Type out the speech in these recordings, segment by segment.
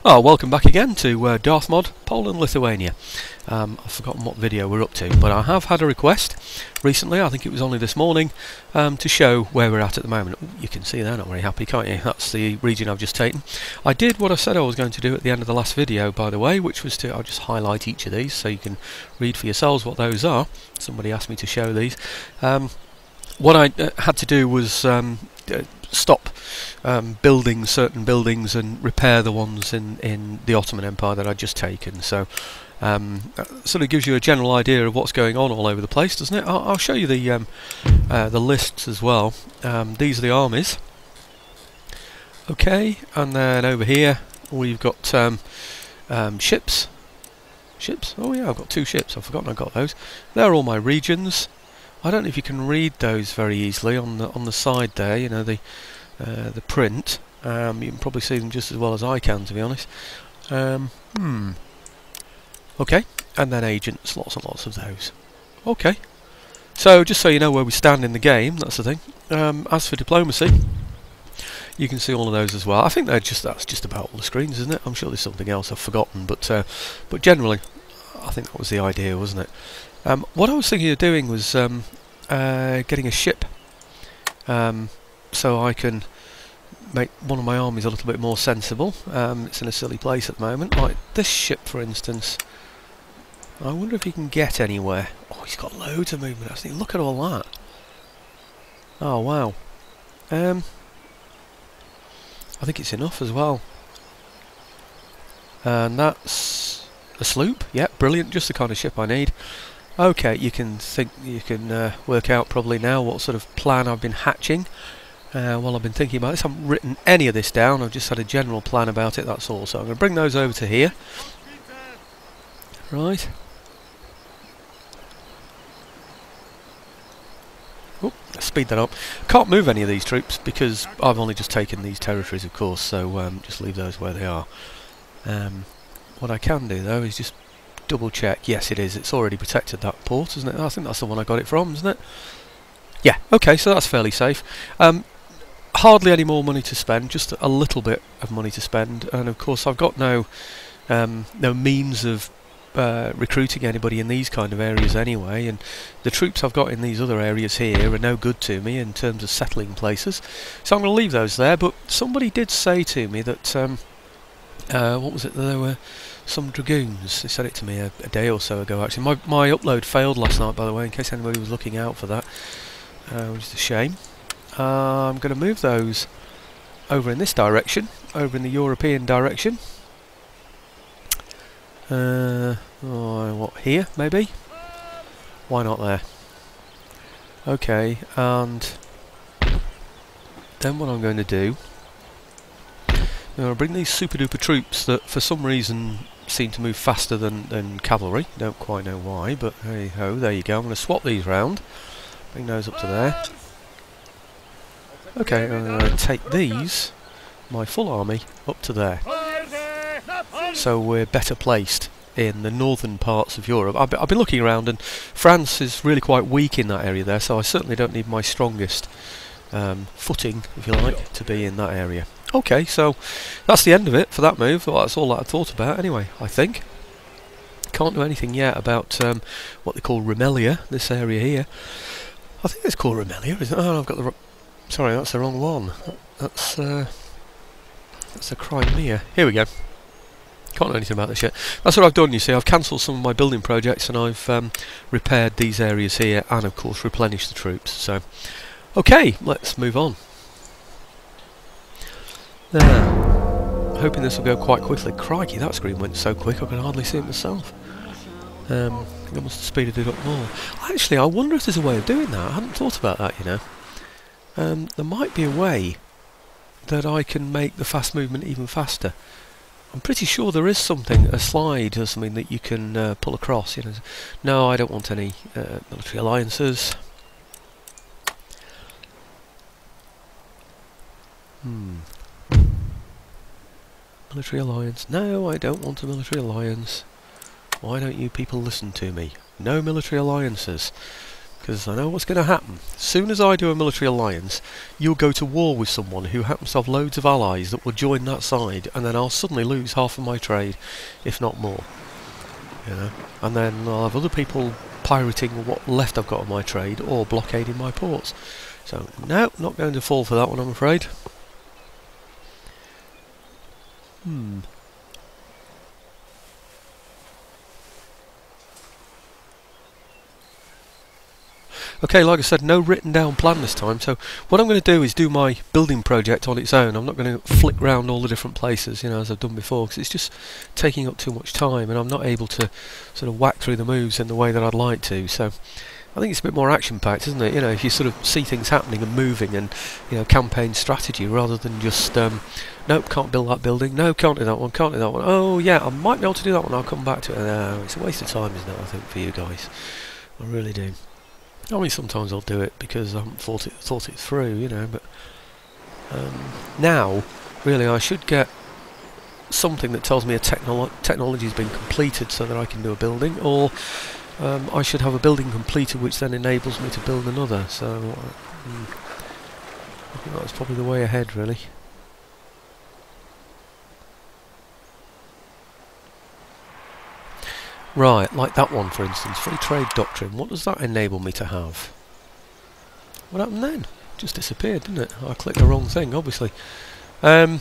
Oh, welcome back again to Darthmod, Poland, Lithuania. I've forgotten what video we're up to, but I have had a request recently, I think it was only this morning, to show where we're at the moment. Ooh, you can see they're not very happy, can't you? That's the region I've just taken. I did what I said I was going to do at the end of the last video, by the way, which was I'll just highlight each of these so you can read for yourselves what those are. Somebody asked me to show these. What I had to do was stop building certain buildings and repair the ones in the Ottoman Empire that I'd just taken. So that sort of gives you a general idea of what's going on all over the place, doesn't it? I'll show you the lists as well. These are the armies. Okay, and then over here we've got ships. Ships? Oh yeah, I've got 2 ships. I've forgotten I got those. They're all my regions. I don't know if you can read those very easily on the side there. You know, the print. You can probably see them just as well as I can, to be honest. Okay, and then agents, lots and lots of those. Okay, so just so you know where we stand in the game, that's the thing. As for diplomacy, you can see all of those as well. I think that's just about all the screens, isn't it? I'm sure there's something else I've forgotten, but generally, I think that was the idea, wasn't it? What I was thinking of doing was getting a ship, so I can make one of my armies a little bit more sensible. It's in a silly place at the moment. Like this ship, for instance. I wonder if he can get anywhere. Oh, he's got loads of movement, hasn't he? Look at all that. Oh, wow. I think it's enough as well. And that's a sloop. Yep, brilliant. Just the kind of ship I need. Okay, you can work out probably now what sort of plan I've been hatching while I've been thinking about this. I haven't written any of this down, I've just had a general plan about it, that's all. So I'm going to bring those over to here. Right. Oh, speed that up. Can't move any of these troops because I've only just taken these territories, of course, so just leave those where they are. What I can do, though, is just double check. Yes, it is. It's already protected that port, isn't it? I think that's the one I got it from, isn't it? Yeah. Okay, so that's fairly safe. Hardly any more money to spend. Just a little bit of money to spend, and of course I've got no means of recruiting anybody in these kind of areas anyway. And the troops I've got in these other areas here are no good to me in terms of settling places. So I'm going to leave those there. But somebody did say to me that what was it? There were some dragoons. They said it to me a day or so ago, actually. My upload failed last night, by the way, in case anybody was looking out for that, which is a shame. I'm going to move those over in this direction, over in the European direction. What, here, maybe? Why not there? Okay, and then what I'm going to do, I'm going to bring these super duper troops that for some reason seem to move faster than cavalry. Don't quite know why, but hey ho, there you go. I'm going to swap these round, bring those up to there. Okay, I'm going to take these, my full army, up to there. So we're better placed in the northern parts of Europe. I've been looking around, and France is really quite weak in that area there, so I certainly don't need my strongest footing, if you like, to be in that area. Okay, so that's the end of it for that move. Well, that's all that I thought about anyway, I think. Can't do anything yet about what they call Remelia, this area here. I think it's called Remelia, isn't it? Oh, I've got the... Sorry, that's the wrong one. That's the Crimea. Here we go. Can't know anything about this yet. That's what I've done, you see. I've cancelled some of my building projects and I've repaired these areas here and, of course, replenished the troops. So, okay, let's move on. Now, hoping this will go quite quickly. Crikey, that screen went so quick I can hardly see it myself. I must have speeded it up more. Actually, I wonder if there's a way of doing that. I hadn't thought about that, you know. There might be a way that I can make the fast movement even faster. I'm pretty sure there is something, a slide or something that you can pull across. You know. No, I don't want any military alliances. Military alliance. No, I don't want a military alliance. Why don't you people listen to me? No military alliances. because I know what's going to happen. As soon as I do a military alliance, you'll go to war with someone who happens to have loads of allies that will join that side, and then I'll suddenly lose half of my trade, if not more. You know, and then I'll have other people pirating what left I've got of my trade, or blockading my ports. So no, not going to fall for that one, I'm afraid. Okay, like I said, no written down plan this time, so what I'm going to do is do my building project on its own. I'm not going to flick round all the different places, you know, as I've done before, because it's just taking up too much time, and I'm not able to sort of whack through the moves in the way that I'd like to. So I think it's a bit more action-packed, isn't it? You know, if you sort of see things happening and moving, and, you know, campaign strategy, rather than just, nope, can't build that building, no, can't do that one, can't do that one, oh yeah, I might be able to do that one, I'll come back to it. No, it's a waste of time, isn't it, I think, for you guys. I really do. I mean, sometimes I'll do it because I haven't thought it through, you know, but now, really, I should get something that tells me a technology has been completed so that I can do a building, or I should have a building completed which then enables me to build another, so I think that's probably the way ahead, really. Right, like that one for instance, free trade doctrine, what does that enable me to have? What happened then? Just disappeared, didn't it? I clicked the wrong thing, obviously. Wait,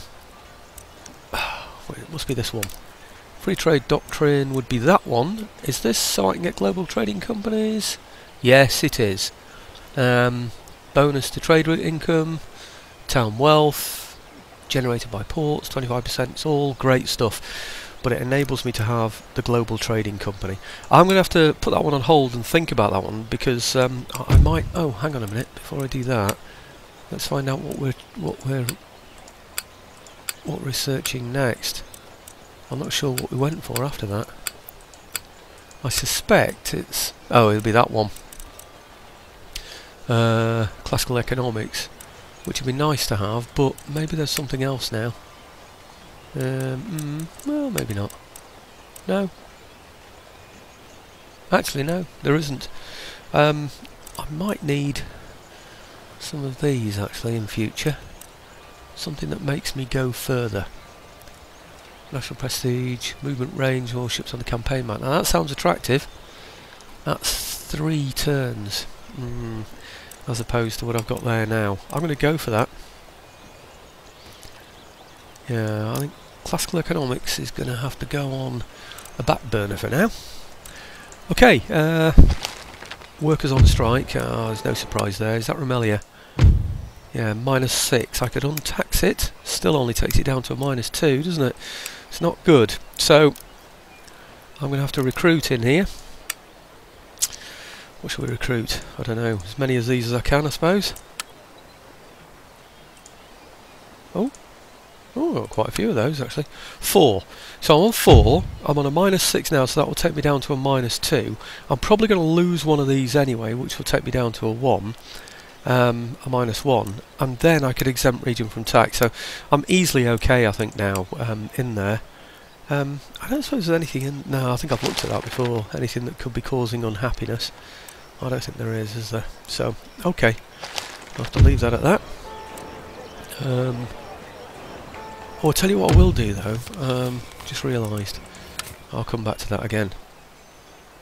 it must be this one. Free trade doctrine would be that one. Is this so I can get global trading companies? Yes, it is. Bonus to trade route income, town wealth, generated by ports, 25%, it's all great stuff. But it enables me to have the global trading company. I'm going to have to put that one on hold and think about that one, because I might... Oh, hang on a minute, before I do that, let's find out what we're researching next. I'm not sure what we went for after that. I suspect it's... Oh, it'll be that one. Classical economics, which would be nice to have, but maybe there's something else now. Well, maybe not. No. Actually, no, there isn't. I might need some of these, actually, in future. Something that makes me go further. National prestige, movement range, warships on the campaign map. Now, that sounds attractive. That's 3 turns. As opposed to what I've got there now. I'm going to go for that. Yeah, I think classical economics is going to have to go on a back burner for now. Okay, workers on strike. There's no surprise there. Is that Remelia? Yeah, -6. I could untax it. Still only takes it down to a -2, doesn't it? It's not good. So I'm going to have to recruit in here. What shall we recruit? I don't know. As many of these as I can, I suppose. Oh. Oh, I've got quite a few of those actually. 4. So I'm on 4. I'm on a -6 now, so that will take me down to a -2. I'm probably going to lose one of these anyway, which will take me down to a 1. A -1. And then I could exempt region from tax. So I'm easily okay, I think, now in there. I don't suppose there's anything in... No, I think I've looked at that before. Anything that could be causing unhappiness. I don't think there is there? So, okay. I'll have to leave that at that. Oh, I'll tell you what I will do though, just realised, I'll come back to that again.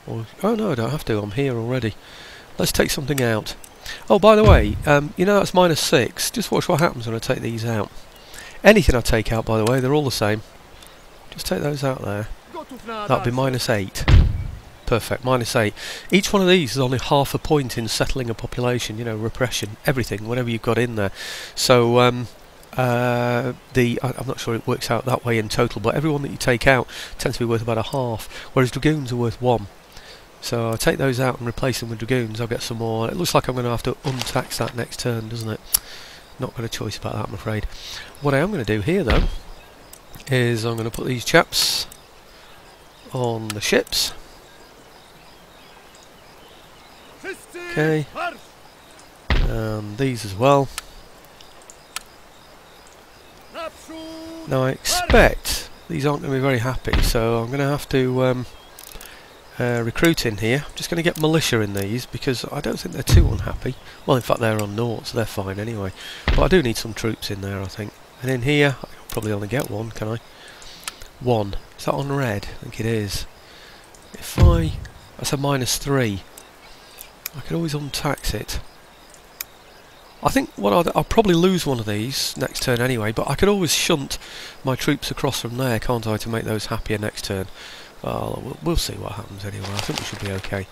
Or, oh no, I don't have to, I'm here already. Let's take something out. Oh, by the way, you know that's -6, just watch what happens when I take these out. Anything I take out, by the way, they're all the same. Just take those out there. That'll be -8. Perfect, -8. Each one of these is only half a point in settling a population, you know, repression, everything, whatever you've got in there. So, I'm not sure it works out that way in total, but every one that you take out tends to be worth about a half, whereas dragoons are worth 1. So I'll take those out and replace them with dragoons. I'll get some more. It looks like I'm going to have to untax that next turn, doesn't it? Not got a choice about that, I'm afraid. What I am going to do here though is I'm going to put these chaps on the ships. Okay, and these as well. Now I expect these aren't going to be very happy, so I'm going to have to recruiting here. I'm just going to get militia in these because I don't think they're too unhappy. Well, in fact they're on naught, so they're fine anyway. But I do need some troops in there, I think. And in here, I can probably only get one, can I? One. Is that on red? I think it is. If that's a -3. I could always untax it. I think what I'll probably lose one of these next turn anyway, but I could always shunt my troops across from there, can't I, to make those happier next turn. Well, we'll see what happens anyway. I think we should be okay.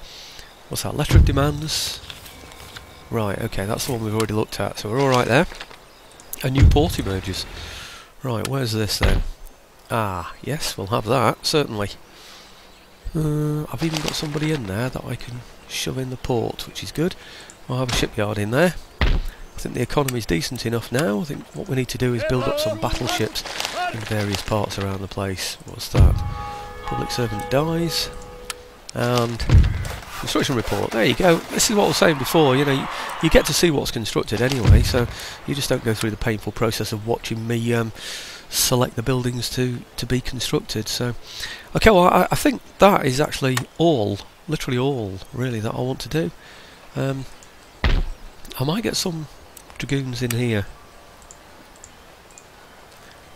What's that? Letter of demands. Right, okay, that's the one we've already looked at, so we're alright there. A new port emerges. Right, where's this then? Ah, yes, we'll have that, certainly. I've even got somebody in there that I can shove in the port, which is good. I'll have a shipyard in there. I think the economy's decent enough now. I think what we need to do is build up some battleships in various parts around the place. What's that? Public servant dies. And construction report. There you go. This is what I was saying before. You know, you get to see what's constructed anyway, so you just don't go through the painful process of watching me select the buildings to be constructed. So, okay, well, I think that is actually all, literally all, really, that I want to do. I might get some dragoons in here.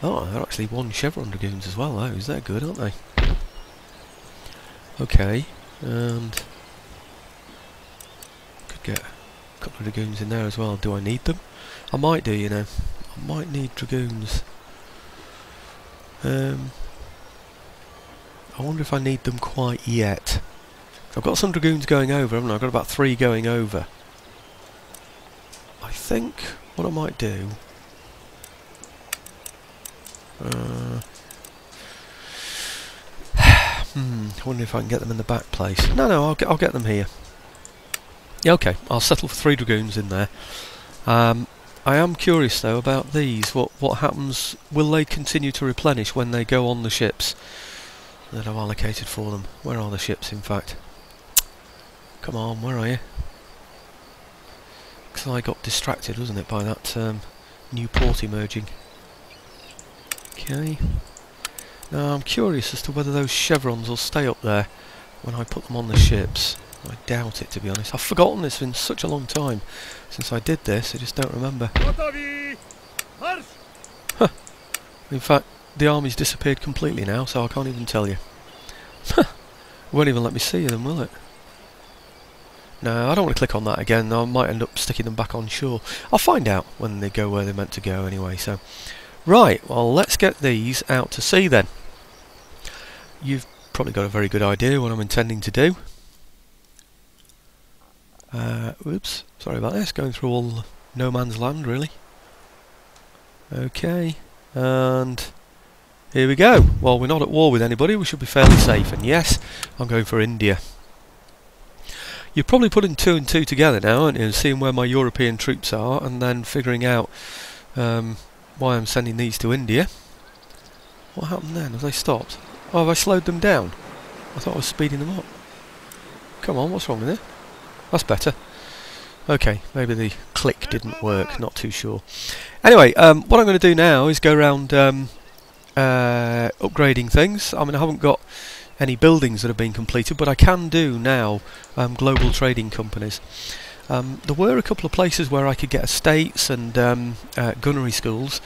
Oh, they're actually 1 chevron dragoons as well. Those, they're good, aren't they? Okay, and could get a couple of dragoons in there as well. Do I need them? I might do, you know. I might need dragoons. I wonder if I need them quite yet. I've got some dragoons going over, haven't I? I've got about 3 going over. I think what I might do... I wonder if I can get them in the back place. No, I'll get them here. Yeah, okay, I'll settle for 3 dragoons in there. I am curious though about these. What happens? Will they continue to replenish when they go on the ships that I've allocated for them? Where are the ships, in fact? Come on, where are you? Because I got distracted, wasn't it, by that new port emerging. Okay. Now I'm curious as to whether those chevrons will stay up there when I put them on the ships. I doubt it, to be honest. I've forgotten this. It's been such a long time since I did this, I just don't remember. Huh. In fact, the army's disappeared completely now, so I can't even tell you. It won't even let me see them, will it? No, I don't want to click on that again. I might end up sticking them back on shore. I'll find out when they go where they're meant to go anyway. So, right, well, let's get these out to sea then. You've probably got a very good idea what I'm intending to do. Oops, sorry about this, going through all no man's land really. Okay, and here we go. Well, we're not at war with anybody, we should be fairly safe, and yes, I'm going for India. You're probably putting 2 and 2 together now, aren't you, and seeing where my European troops are, and then figuring out why I'm sending these to India. What happened then? Have they stopped? Oh, have I slowed them down? I thought I was speeding them up. Come on, what's wrong with it? That's better. Okay, maybe the click didn't work, not too sure. Anyway, what I'm going to do now is go around upgrading things. I mean, I haven't got any buildings that have been completed, but I can do now global trading companies. There were a couple of places where I could get estates and gunnery schools,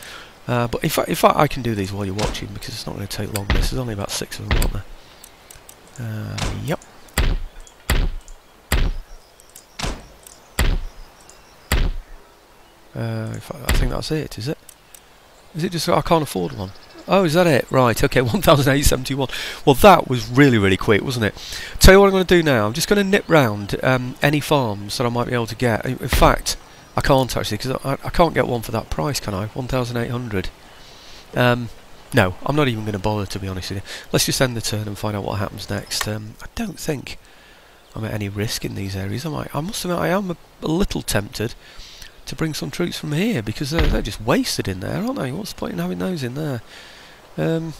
but in fact I can do these while you're watching because it's not going to take long. This is only about 6 of them, aren't there? Yep. In fact, I think that's it, is it? Is it just I can't afford one? Oh, is that it? Right, okay, 1,871. Well, that was really, really quick, wasn't it? Tell you what I'm going to do now. I'm just going to nip round any farms that I might be able to get. In fact, I can't actually, because I can't get one for that price, can I? 1,800. No, I'm not even going to bother, to be honest with you. Let's just end the turn and find out what happens next. I don't think I'm at any risk in these areas, am I? I must admit, I am a little tempted to bring some troops from here, because they're just wasted in there, aren't they? What's the point in having those in there? They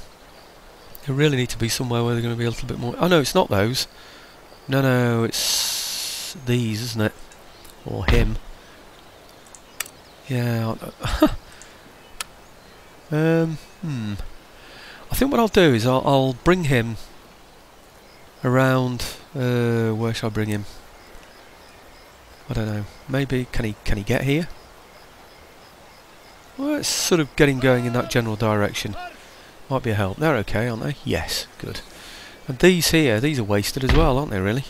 really need to be somewhere where they're going to be a little bit more... Oh no, it's not those. No, it's these, isn't it? Or him. Yeah. I think what I'll do is I'll bring him around. Where shall I bring him? I don't know. Maybe can he get here? Well, it's sort of getting going in that general direction. Might be a help. They're okay, aren't they? Yes, good. And these here, these are wasted as well, aren't they, really?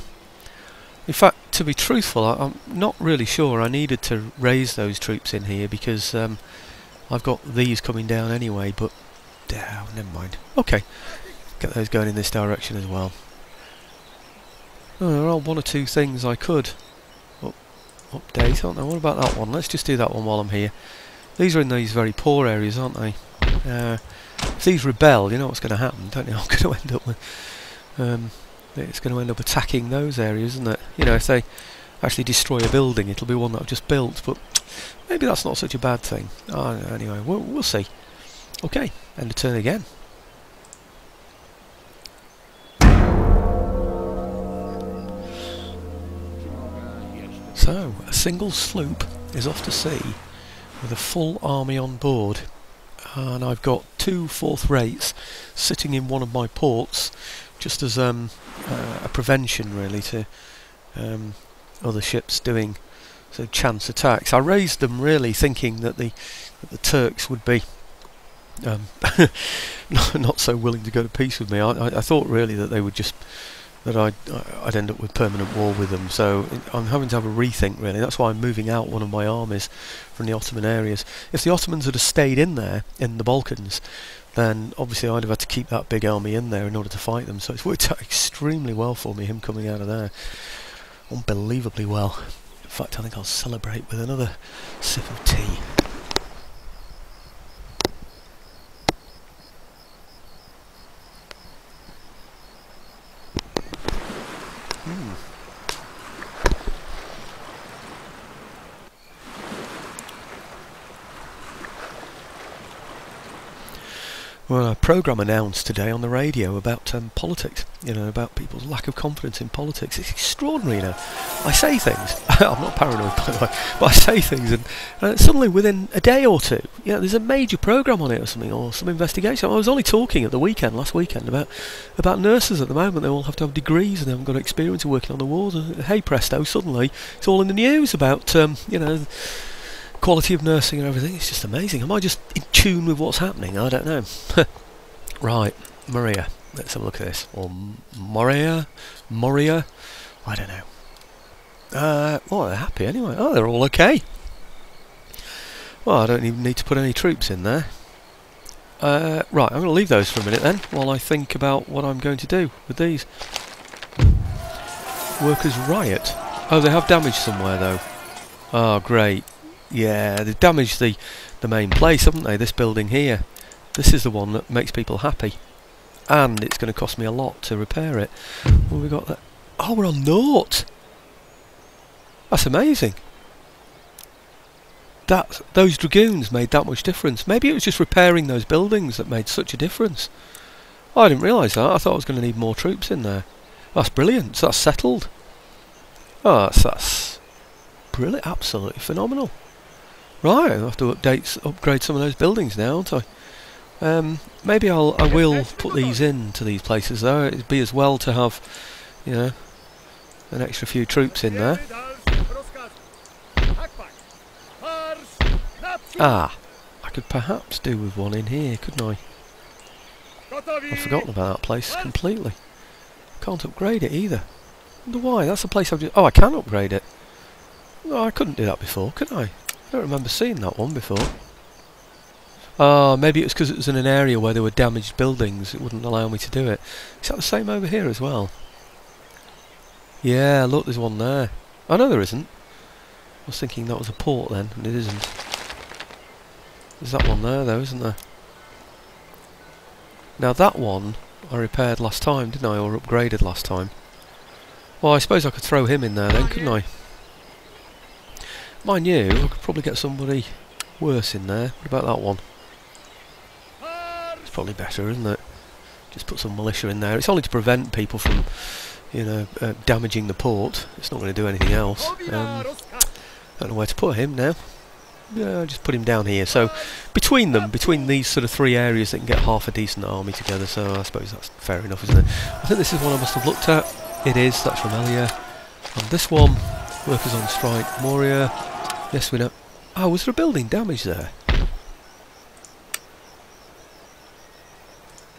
In fact, to be truthful, I'm not really sure. I needed to raise those troops in here because I've got these coming down anyway, but never mind. Okay, get those going in this direction as well. Oh, there are one or two things I could update, aren't there? What about that one? Let's just do that one while I'm here. These are in these very poor areas, aren't they? If these rebel, you know what's going to happen, don't you? I'm going to end up with... it's going to end up attacking those areas, isn't it? You know, if they actually destroy a building, it'll be one that I've just built, but maybe that's not such a bad thing. Anyway, we'll see. Okay, end of turn again. So, a single sloop is off to sea with a full army on board, and I've got 2 4th rates sitting in one of my ports just as a prevention really to other ships doing chance attacks. I raised them really thinking that the Turks would be not so willing to go to peace with me. I thought really that they would just I'd end up with permanent war with them, so I'm having to have a rethink really. That's why I'm moving out one of my armies from the Ottoman areas. If the Ottomans had stayed in there, in the Balkans, then obviously I'd have had to keep that big army in there in order to fight them, so it's worked out extremely well for me, him coming out of there. Unbelievably well. In fact, I think I'll celebrate with another sip of tea. Well, a programme announced today on the radio about politics, you know, about people's lack of confidence in politics. It's extraordinary, you know. I say things, I'm not paranoid by the way, but I say things and suddenly within a day or two, you know, there's a major programme on it or something, or some investigation. I was only talking at the weekend, last weekend, about nurses at the moment. They all have to have degrees and they haven't got experience of working on the wards. And hey presto, suddenly it's all in the news about, you know, quality of nursing and everything. It's just amazing. Am I just in tune with what's happening? I don't know. Right, Maria. Let's have a look at this. Or Moria? I don't know. Well, they're happy anyway. Oh, they're all okay. Well, I don't even need to put any troops in there. Right, I'm going to leave those for a minute then, while I think about what I'm going to do with these. Workers' riot. Oh, they have damage somewhere though. Oh, great. Yeah, they've damaged the main place, haven't they? This building here. This is the one that makes people happy. And it's going to cost me a lot to repair it. What have we got there? Oh, we're on naught! That's amazing. Those dragoons made that much difference. Maybe it was just repairing those buildings that made such a difference. Oh, I didn't realise that. I thought I was going to need more troops in there. That's brilliant. So that's settled. Oh, that's brilliant. Absolutely phenomenal. Right, I'll have to upgrade some of those buildings now, aren't I? Maybe I will put these into these places though. It'd be as well to have, you know, an extra few troops in there. Ah, I could perhaps do with one in here, couldn't I? I've forgotten about that place completely. Can't upgrade it either. Wonder why? That's the place I've just... Oh, I can upgrade it. No, I couldn't do that before, could I? I don't remember seeing that one before. Maybe it was because it was in an area where there were damaged buildings. It wouldn't allow me to do it. Is that the same over here as well? Yeah, look, there's one there. Oh, no, there isn't. I was thinking that was a port then, and it isn't. There's that one there, though, isn't there? Now, that one I repaired last time, didn't I? Or upgraded last time. Well, I suppose I could throw him in there then, couldn't I? Mind you, I could probably get somebody worse in there. What about that one? It's probably better, isn't it? Just put some militia in there. It's only to prevent people from, you know, damaging the port. It's not going to do anything else. I don't know where to put him now. just put him down here. So between them, between these sort of three areas, they can get half a decent army together. So I suppose that's fair enough, isn't it? I think this is one I must have looked at. It is. That's Remelia. And this one, workers on strike, Moria. Yes, we know. Oh, was there a building damage there?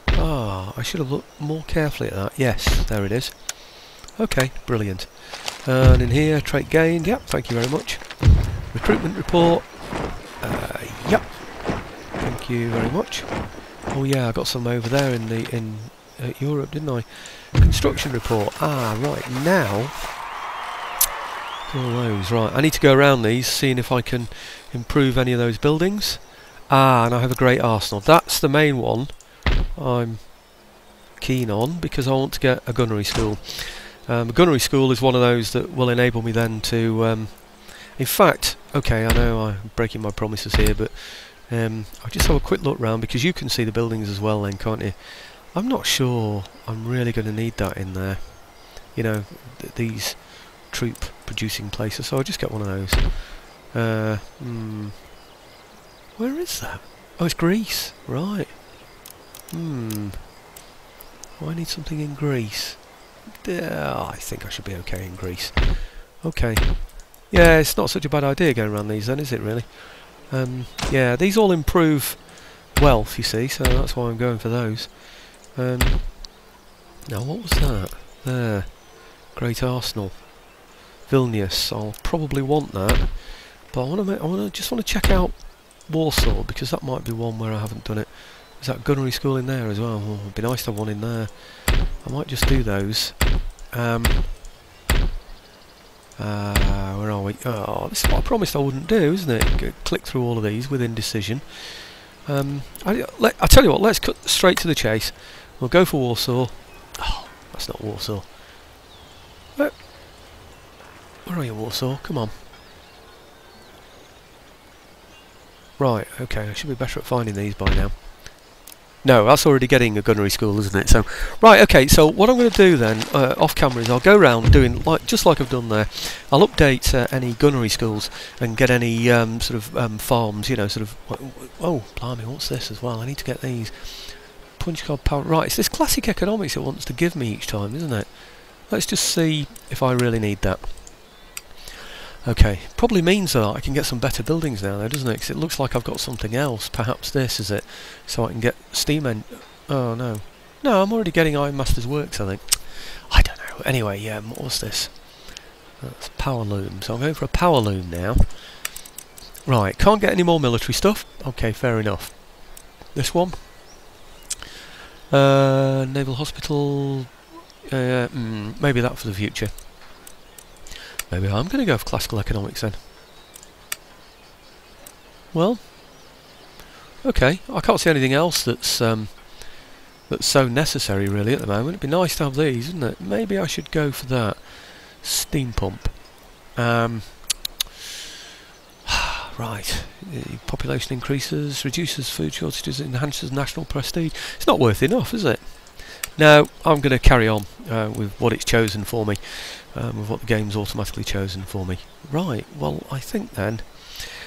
Ah, I should have looked more carefully at that. Yes, there it is. Okay, brilliant. And in here, trait gained. Yep, thank you very much. Recruitment report. Yep. Thank you very much. Oh yeah, I got some over there in Europe, didn't I? Construction report. Ah, right now. All those. Right, I need to go around these, seeing if I can improve any of those buildings. Ah, and I have a great arsenal. That's the main one I'm keen on, because I want to get a gunnery school. A gunnery school is one of those that will enable me then to... in fact, okay, I know I'm breaking my promises here, but I'll just have a quick look round, because you can see the buildings as well then, can't you? I'm not sure I'm really going to need that in there. You know, these troop producing places, so I'll just get one of those. Where is that? Oh, it's Greece, right. Oh, I need something in Greece. I think I should be okay in Greece. Okay. Yeah, it's not such a bad idea going around these then, is it really? Yeah, these all improve wealth, you see, so that's why I'm going for those. Now, what was that? There. Great Arsenal. Vilnius. I'll probably want that. But I just want to check out Warsaw, because that might be one where I haven't done it. Is that gunnery school in there as well? Oh, it'd be nice to have one in there. I might just do those. Where are we? Oh, this is what I promised I wouldn't do, isn't it? Click through all of these with indecision. I tell you what, let's cut straight to the chase. We'll go for Warsaw. Oh, that's not Warsaw. Where are you, Warsaw? Come on. Right, okay, I should be better at finding these by now. No, that's already getting a gunnery school, isn't it? So, right, okay, so what I'm going to do then, off camera, is I'll go around doing, just like I've done there. I'll update any gunnery schools and get any sort of farms, you know, sort of... Oh, blimey, what's this as well? I need to get these. Punch card power... Right, it's this classic economics it wants to give me each time, isn't it? Let's just see if I really need that. Okay, probably means that I can get some better buildings now though, doesn't it? Because it looks like I've got something else. Perhaps this is it. So I can get steam oh no. No, I'm already getting Iron Master's Works, I think. I don't know. Anyway, what was this? That's power loom. So I'm going for a power loom now. Right, can't get any more military stuff. Okay, fair enough. This one. Naval Hospital. Maybe that for the future. Maybe I'm going to go for classical economics then. Well, okay. I can't see anything else that's so necessary really at the moment. It'd be nice to have these, isn't it? Maybe I should go for that. Steam pump. Right. Population increases, reduces food shortages, enhances national prestige. It's not worth enough, is it? No, I'm going to carry on with what it's chosen for me. With what the game's automatically chosen for me. Right, well I think then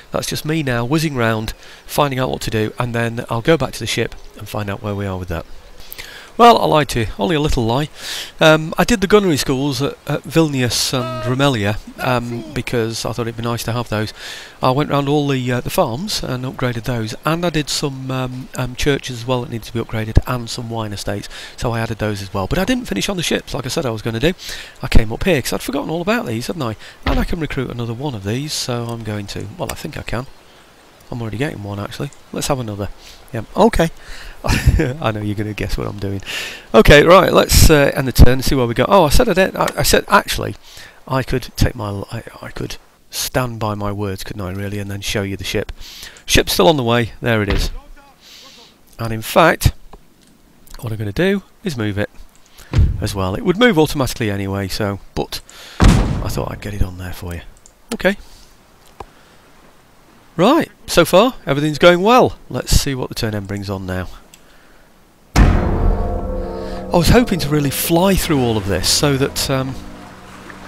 that's just me now whizzing round, finding out what to do, and then I'll go back to the ship and find out where we are with that. Well, I lied to you, only a little lie. I did the gunnery schools at Vilnius and Remelia because I thought it'd be nice to have those. I went round all the farms and upgraded those, and I did some churches as well that needed to be upgraded, and some wine estates, so I added those as well. But I didn't finish on the ships like I said I was going to do. I came up here because I'd forgotten all about these, hadn't I? And I can recruit another one of these, so I'm going to. Well, I think I can. I'm already getting one actually. Let's have another. Yeah, okay. I know you're going to guess what I'm doing. Okay, right. Let's end the turn and see where we go. Oh, I said I said actually, I could take my. I could stand by my words, couldn't I? Really, and then show you the ship. Ship's still on the way. There it is. And in fact, what I'm going to do is move it as well. It would move automatically anyway. So, but I thought I'd get it on there for you. Okay. Right. So far, everything's going well. Let's see what the turn end brings on now. I was hoping to really fly through all of this so that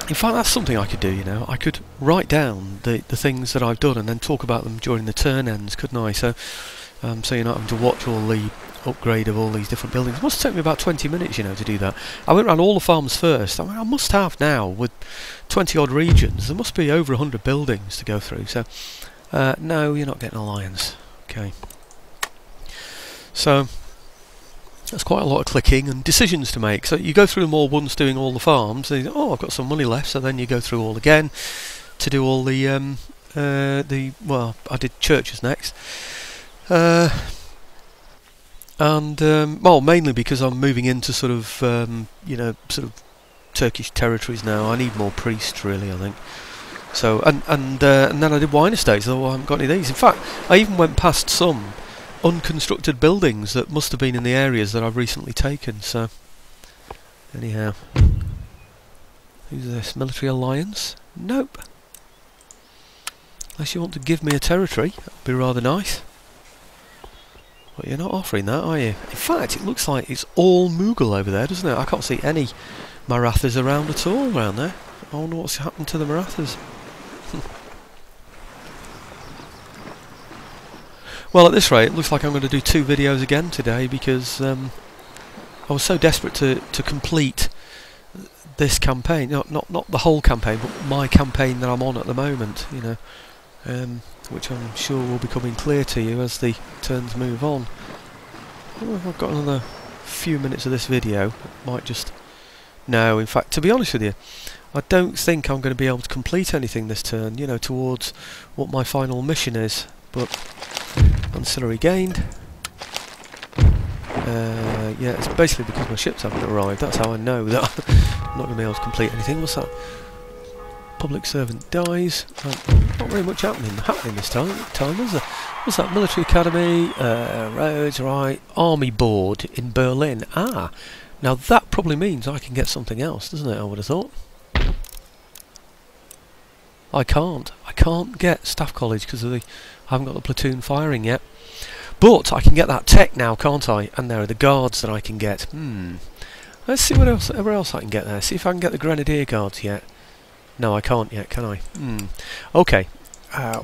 In fact, that's something I could do, you know. I could write down the things that I've done and then talk about them during the turn ends, couldn't I? So you're not having to watch all the upgrade of all these different buildings. It must take me about 20 minutes, you know, to do that. I went around all the farms first. I mean, I must have now, with 20 odd regions, there must be over 100 buildings to go through. So, no, you're not getting alliance. Okay. So, that's quite a lot of clicking and decisions to make. So you go through them all once doing all the farms. And you think, oh, I've got some money left. So then you go through all again to do all the well, I did churches next. Well, mainly because I'm moving into sort of, you know, sort of Turkish territories now. I need more priests, really, I think. So, and then I did wine estates, although I haven't got any of these. In fact, I even went past some unconstructed buildings that must have been in the areas that I've recently taken. So, anyhow, who's this? Military alliance? Nope. Unless you want to give me a territory, that'd be rather nice. But you're not offering that, are you? In fact, it looks like it's all Mughal over there, doesn't it? I can't see any Marathas around at all around there. I wonder what's happened to the Marathas. Well, at this rate, it looks like I'm going to do 2 videos again today because I was so desperate to complete this campaign. Not the whole campaign, but my campaign that I'm on at the moment, you know. Which I'm sure will be coming clear to you as the turns move on. Oh, I've got another few minutes of this video. Might just... No, in fact, to be honest with you, I don't think I'm going to be able to complete anything this turn, you know, towards what my final mission is. But, ancillary gained. Yeah, it's basically because my ships haven't arrived. That's how I know that I'm not going to be able to complete anything. What's that? Public servant dies. Not very much happening this time, is there? What's that? Military academy, roads, right? Army board in Berlin. Ah, now that probably means I can get something else, doesn't it? I would have thought. I can't get staff college because of I haven't got the platoon firing yet. But I can get that tech now, can't I? And there are the guards that I can get. Let's see what else, where else I can get there. See if I can get the grenadier guards yet. No, I can't yet, can I? Okay.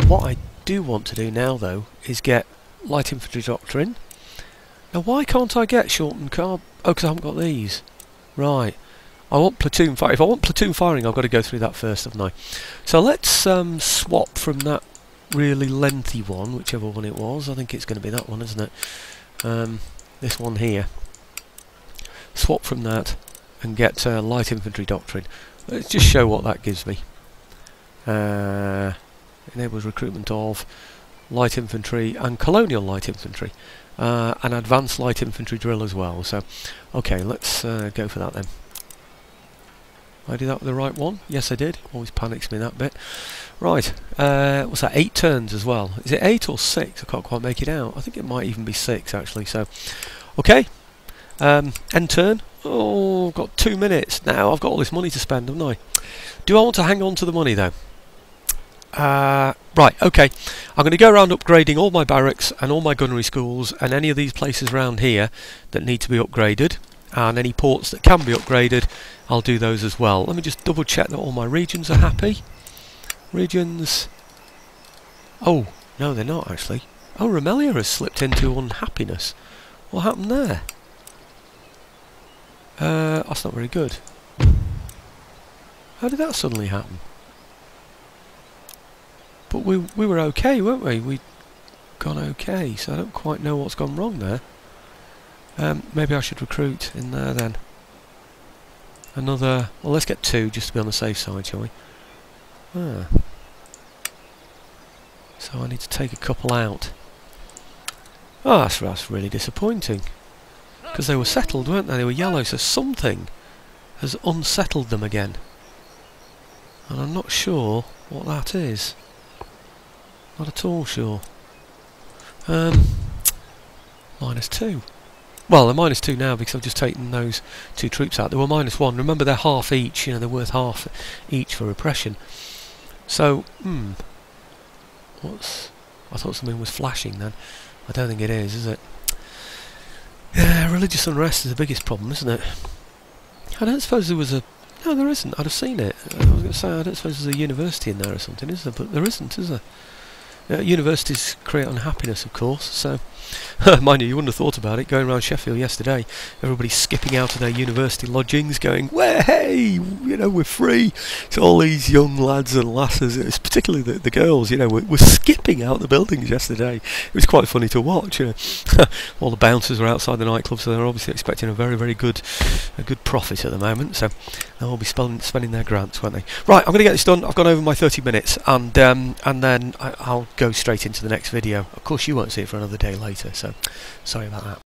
What I do want to do now, though, is get light infantry doctrine. Now, why can't I get shortened carb? Oh, because I haven't got these. Right. I want platoon fire. If I want platoon firing, I've got to go through that first, haven't I? So let's swap from that really lengthy one, whichever one it was. I think it's going to be that one, isn't it? This one here. Swap from that and get light infantry doctrine. Let's just show what that gives me. Enables recruitment of light infantry and colonial light infantry. And advanced light infantry drill as well. So, okay, let's go for that then. I did that with the right one? Yes, I did. Always panics me, that bit. Right, what's that? 8 turns as well. Is it 8 or 6? I can't quite make it out. I think it might even be 6 actually. So, okay. End turn. Oh, I've got 2 minutes now. I've got all this money to spend, haven't I? Do I want to hang on to the money though? Right, okay. I'm going to go around upgrading all my barracks and all my gunnery schools and any of these places around here that need to be upgraded, and any ports that can be upgraded, I'll do those as well. Let me just double check that all my regions are happy. Regions... Oh, no they're not actually. Oh, Remelia has slipped into unhappiness. What happened there? That's not very good. How did that suddenly happen? But we were okay, weren't we? We'd gone okay, so I don't quite know what's gone wrong there. Maybe I should recruit in there then. Another... Well, let's get 2 just to be on the safe side, shall we? Ah. So I need to take a couple out. Oh, that's really disappointing. Because they were settled, weren't they? They were yellow, so something has unsettled them again. And I'm not sure what that is. Not at all sure. -2. Well, they're -2 now because I've just taken those 2 troops out. They were -1. Remember, they're half each. You know, they're worth half each for repression. So, I thought something was flashing then. I don't think it is it? Yeah, religious unrest is the biggest problem, isn't it? I don't suppose there was a No, there isn't. I'd have seen it. I was going to say, I don't suppose there's a university in there or something, is there? But there isn't, is there? Universities create unhappiness, of course, so mind you, you wouldn't have thought about it. Going around Sheffield yesterday, everybody skipping out of their university lodgings, going, "Well, hey, you know, we're free." So all these young lads and lasses, it's particularly the girls, you know, were skipping out the buildings yesterday. It was quite funny to watch. You know, all the bouncers were outside the nightclub, so they're obviously expecting a very good profit at the moment. So they'll all be spending their grants, won't they? Right, I'm going to get this done. I've gone over my 30 minutes, and then I'll go straight into the next video. Of course, you won't see it for another day later, so sorry about that.